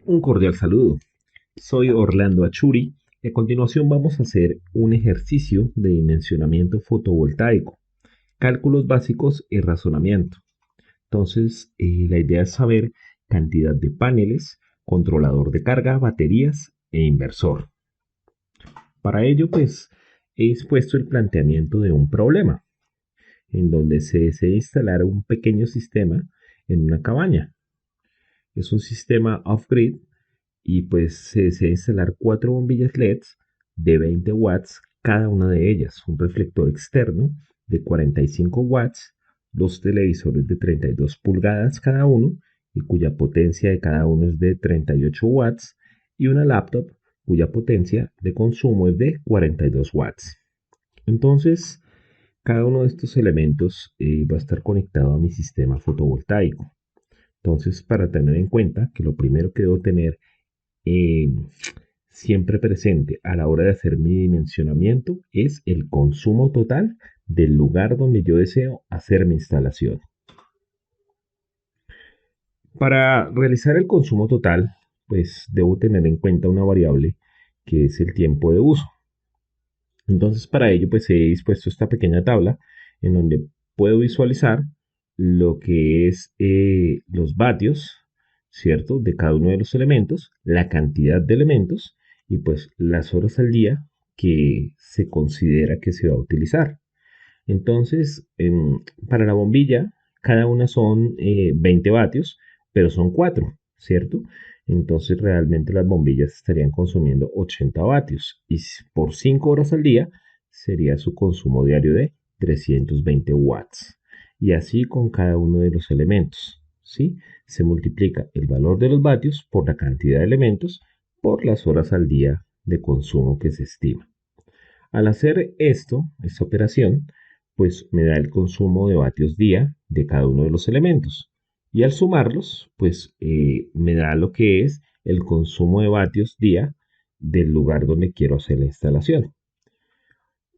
Un cordial saludo. Soy Orlando Achuri y a continuación vamos a hacer un ejercicio de dimensionamiento fotovoltaico, cálculos básicos y razonamiento. Entonces, la idea es saber cantidad de paneles, controlador de carga, baterías e inversor. Para ello, pues, he expuesto el planteamiento de un problema, en donde se desea instalar un pequeño sistema en una cabaña. Es un sistema off-grid y pues se desea instalar cuatro bombillas LEDs de 20 watts cada una de ellas, un reflector externo de 45 watts, dos televisores de 32 pulgadas cada uno y cuya potencia de cada uno es de 38 watts y una laptop cuya potencia de consumo es de 42 watts. Entonces, cada uno de estos elementos va a estar conectado a mi sistema fotovoltaico. Entonces, para tener en cuenta que lo primero que debo tener eh, siempre presente a la hora de hacer mi dimensionamiento es el consumo total del lugar donde yo deseo hacer mi instalación. Para realizar el consumo total, pues debo tener en cuenta una variable que es el tiempo de uso. Entonces, para ello, pues he dispuesto esta pequeña tabla en donde puedo visualizar lo que es los vatios, ¿cierto? De cada uno de los elementos, la cantidad de elementos y pues las horas al día que se considera que se va a utilizar. Entonces, para la bombilla, cada una son 20 vatios, pero son 4, ¿cierto? Entonces, realmente las bombillas estarían consumiendo 80 vatios y por 5 horas al día sería su consumo diario de 320 watts. Y así con cada uno de los elementos, ¿sí? Se multiplica el valor de los vatios por la cantidad de elementos por las horas al día de consumo que se estima. Al hacer esta operación, pues me da el consumo de vatios día de cada uno de los elementos. Y al sumarlos, pues me da lo que es el consumo de vatios día del lugar donde quiero hacer la instalación.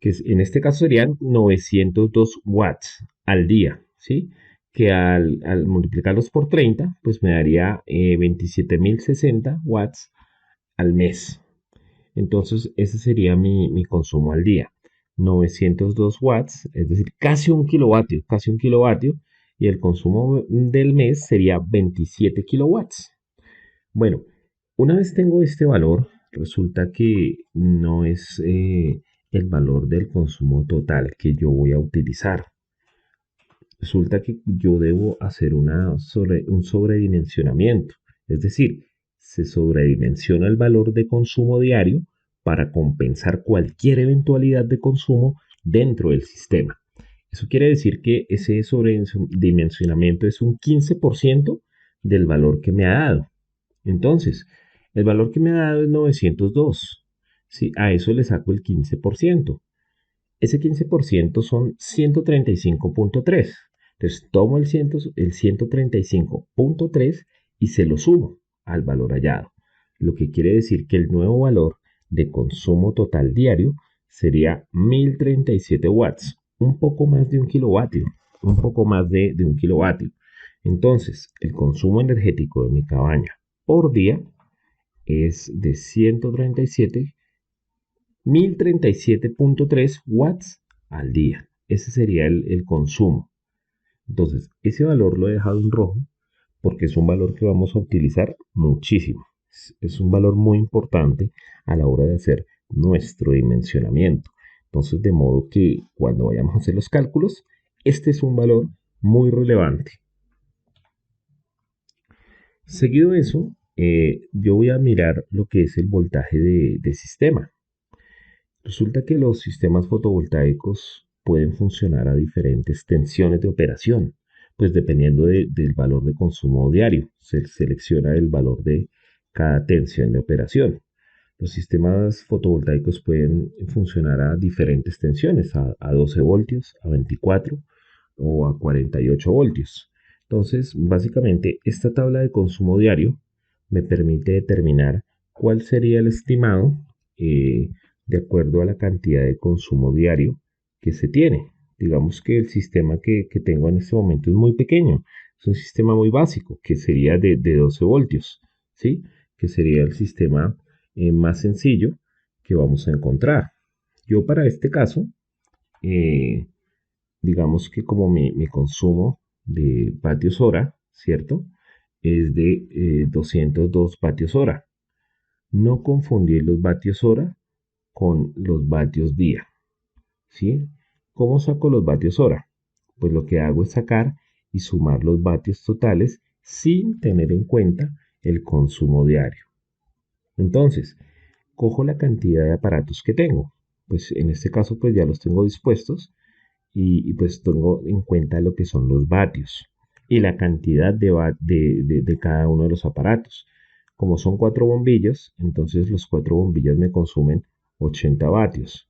En este caso serían 902 watts al día, ¿sí? Que al multiplicarlos por 30, pues me daría 27.060 watts al mes. Entonces, ese sería mi consumo al día. 902 watts, es decir, casi un kilovatio, y el consumo del mes sería 27 kilowatts. Bueno, una vez tengo este valor, resulta que no es el valor del consumo total que yo voy a utilizar. Resulta que yo debo hacer un sobredimensionamiento, es decir, se sobredimensiona el valor de consumo diario para compensar cualquier eventualidad de consumo dentro del sistema. Eso quiere decir que ese sobredimensionamiento es un 15% del valor que me ha dado. Entonces, el valor que me ha dado es 902. Si a eso le saco el 15%. Ese 15% son 135.3. Entonces tomo el 135.3 y se lo sumo al valor hallado. Lo que quiere decir que el nuevo valor de consumo total diario sería 1037 watts, un poco más de un kilovatio, un poco más de un kilovatio. Entonces, el consumo energético de mi cabaña por día es de 1037.3 watts al día. Ese sería el consumo. Entonces, ese valor lo he dejado en rojo porque es un valor que vamos a utilizar muchísimo. Es un valor muy importante a la hora de hacer nuestro dimensionamiento. Entonces, de modo que cuando vayamos a hacer los cálculos, este es un valor muy relevante. Seguido eso, yo voy a mirar lo que es el voltaje de sistema. Resulta que los sistemas fotovoltaicos pueden funcionar a diferentes tensiones de operación, pues dependiendo del valor de consumo diario, se selecciona el valor de cada tensión de operación. Los sistemas fotovoltaicos pueden funcionar a diferentes tensiones, a 12 voltios, a 24 o a 48 voltios. Entonces, básicamente, esta tabla de consumo diario me permite determinar cuál sería el estimado de acuerdo a la cantidad de consumo diario que se tiene. Digamos que el sistema que tengo en este momento es muy pequeño, es un sistema muy básico, que sería de 12 voltios, ¿sí? que sería el sistema más sencillo que vamos a encontrar. Yo para este caso, eh, digamos que como mi consumo de vatios hora, ¿cierto? Es de 202 vatios hora. No confundir los vatios hora con los vatios día, ¿sí? ¿Cómo saco los vatios hora? Pues lo que hago es sacar y sumar los vatios totales sin tener en cuenta el consumo diario. Entonces, cojo la cantidad de aparatos que tengo. Pues en este caso, pues ya los tengo dispuestos pues tengo en cuenta lo que son los vatios y la cantidad de cada uno de los aparatos. Como son 4 bombillas, entonces los 4 bombillas me consumen 80 vatios.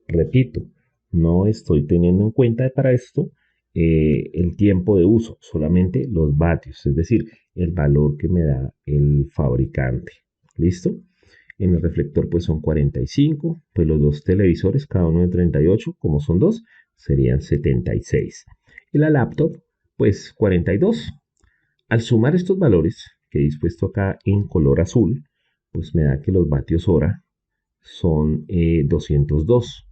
Repito, no estoy teniendo en cuenta para esto el tiempo de uso, solamente los vatios, es decir, el valor que me da el fabricante. ¿Listo? En el reflector pues son 45, pues los dos televisores, cada uno de 38, como son dos, serían 76. Y la laptop pues 42. Al sumar estos valores que he dispuesto acá en color azul, pues me da que los vatios hora son 202,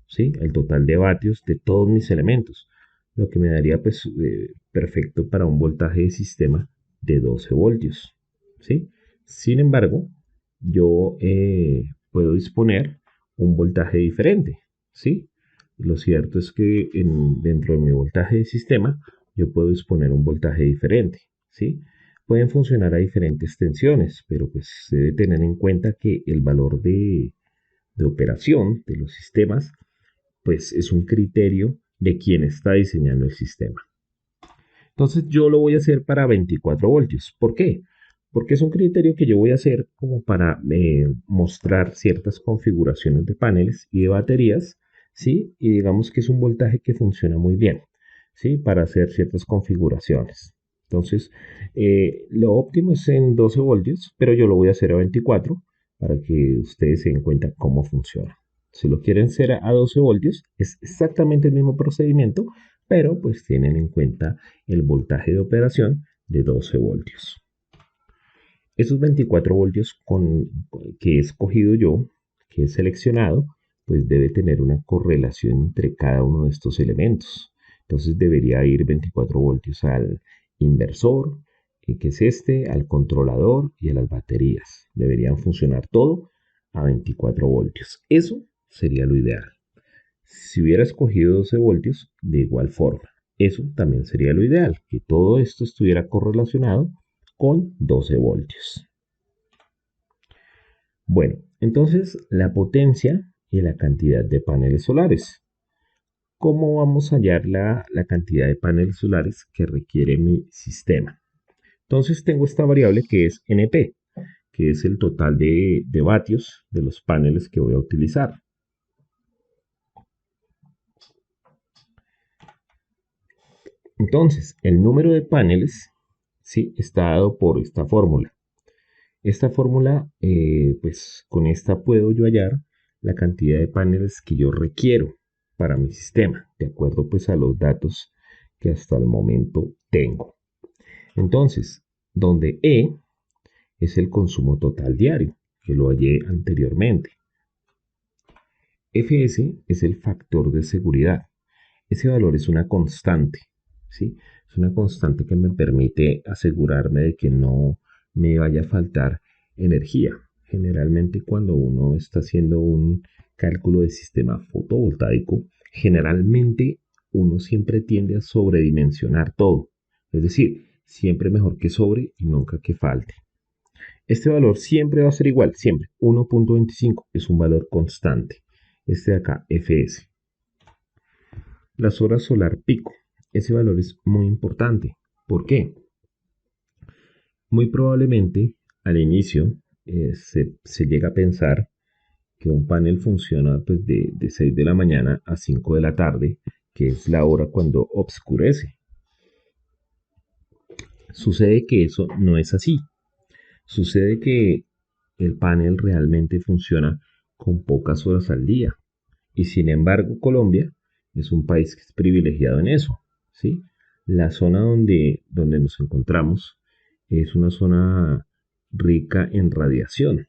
¿sí? El total de vatios de todos mis elementos, lo que me daría pues perfecto para un voltaje de sistema de 12 voltios, ¿sí? Sin embargo, yo puedo disponer un voltaje diferente, ¿sí? Lo cierto es que dentro de mi voltaje de sistema yo puedo disponer un voltaje diferente, ¿sí? Pueden funcionar a diferentes tensiones, pero pues se debe tener en cuenta que el valor de operación de los sistemas pues es un criterio de quien está diseñando el sistema. Entonces yo lo voy a hacer para 24 voltios. ¿Por qué? Porque es un criterio que yo voy a hacer como para mostrar ciertas configuraciones de paneles y de baterías, ¿sí? Y digamos que es un voltaje que funciona muy bien, ¿sí? Para hacer ciertas configuraciones. Entonces, lo óptimo es en 12 voltios, pero yo lo voy a hacer a 24 para que ustedes se den cuenta cómo funciona. Si lo quieren hacer a 12 voltios, es exactamente el mismo procedimiento, pero pues tienen en cuenta el voltaje de operación de 12 voltios. Esos 24 voltios que he escogido yo, que he seleccionado, pues debe tener una correlación entre cada uno de estos elementos. Entonces debería ir 24 voltios al inversor, que es este, al controlador y a las baterías. Deberían funcionar todo a 24 voltios. Eso sería lo ideal. Si hubiera escogido 12 voltios, de igual forma. Eso también sería lo ideal, que todo esto estuviera correlacionado con 12 voltios. Bueno, entonces la potencia y la cantidad de paneles solares. ¿Cómo vamos a hallar la cantidad de paneles solares que requiere mi sistema? Entonces tengo esta variable que es NP, que es el total de vatios de los paneles que voy a utilizar. Entonces, el número de paneles, ¿sí?, está dado por esta fórmula. Esta fórmula, pues con esta puedo yo hallar la cantidad de paneles que yo requiero para mi sistema, de acuerdo pues a los datos que hasta el momento tengo. Entonces, donde E es el consumo total diario, que lo hallé anteriormente. Fs es el factor de seguridad. Ese valor es una constante, ¿sí? Es una constante que me permite asegurarme de que no me vaya a faltar energía. Generalmente cuando uno está haciendo un cálculo de sistema fotovoltaico, generalmente uno siempre tiende a sobredimensionar todo. Es decir, siempre mejor que sobre y nunca que falte. Este valor siempre va a ser igual, siempre. 1.25 es un valor constante. Este de acá, Fs. Las horas solar pico. Ese valor es muy importante. ¿Por qué? Muy probablemente al inicio se llega a pensar que un panel funciona pues, de 6 de la mañana a 5 de la tarde, que es la hora cuando obscurece. Sucede que eso no es así. Sucede que el panel realmente funciona con pocas horas al día. Y sin embargo, Colombia es un país que es privilegiado en eso, ¿sí? La zona donde nos encontramos es una zona rica en radiación.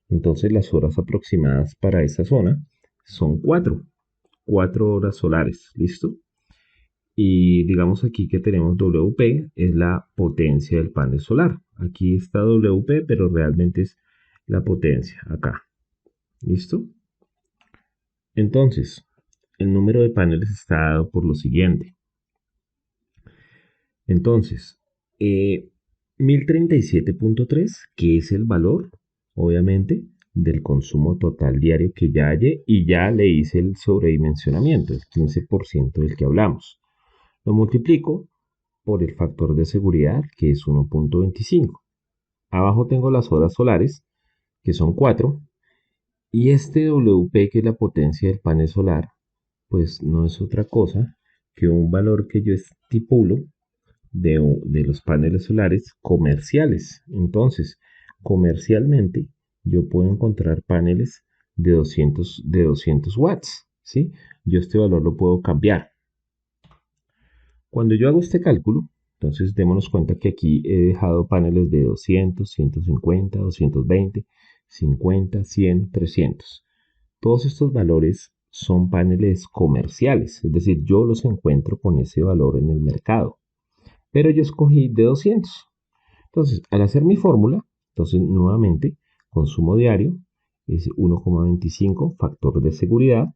Entonces las horas aproximadas para esa zona son 4 horas solares, ¿listo? Y digamos aquí que tenemos WP, es la potencia del panel solar. Aquí está WP, pero realmente es la potencia acá, ¿listo? Entonces, el número de paneles está dado por lo siguiente. Entonces, 1037.3, que es el valor, obviamente, del consumo total diario que ya hallé y ya le hice el sobredimensionamiento, el 15% del que hablamos. Lo multiplico por el factor de seguridad, que es 1.25. Abajo tengo las horas solares, que son 4, y este WP, que es la potencia del panel solar, pues no es otra cosa que un valor que yo estipulo de los paneles solares comerciales. Entonces, comercialmente, yo puedo encontrar paneles de 200 watts, ¿sí? Yo este valor lo puedo cambiar. Cuando yo hago este cálculo, entonces démonos cuenta que aquí he dejado paneles de 200, 150, 220, 50, 100, 300. Todos estos valores son paneles comerciales, es decir, yo los encuentro con ese valor en el mercado, pero yo escogí de 200. Entonces, al hacer mi fórmula, entonces nuevamente, consumo diario es 1,25, factor de seguridad,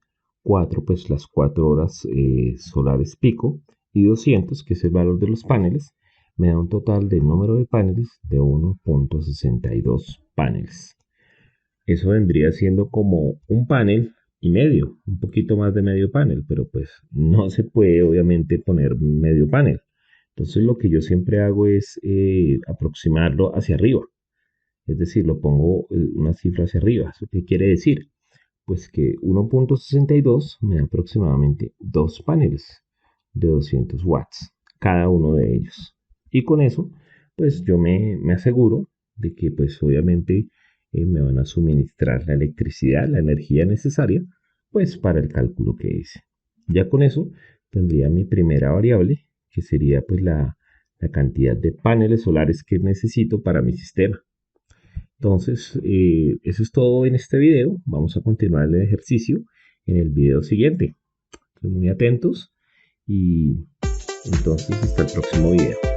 4, pues las 4 horas solares pico, y 200, que es el valor de los paneles, me da un total de número de paneles de 1.62 paneles. Eso vendría siendo como un panel y medio, un poquito más de medio panel, pero pues no se puede obviamente poner medio panel. Entonces lo que yo siempre hago es aproximarlo hacia arriba, es decir, lo pongo una cifra hacia arriba. ¿Eso qué quiere decir? Pues que 1.62 me da aproximadamente 2 paneles de 200 watts, cada uno de ellos. Y con eso, pues yo me aseguro de que pues obviamente me van a suministrar la electricidad, la energía necesaria, pues para el cálculo que hice. Ya con eso tendría mi primera variable, que sería pues la cantidad de paneles solares que necesito para mi sistema. Entonces, eso es todo en este video. Vamos a continuar el ejercicio en el video siguiente. Estén muy atentos y entonces hasta el próximo video.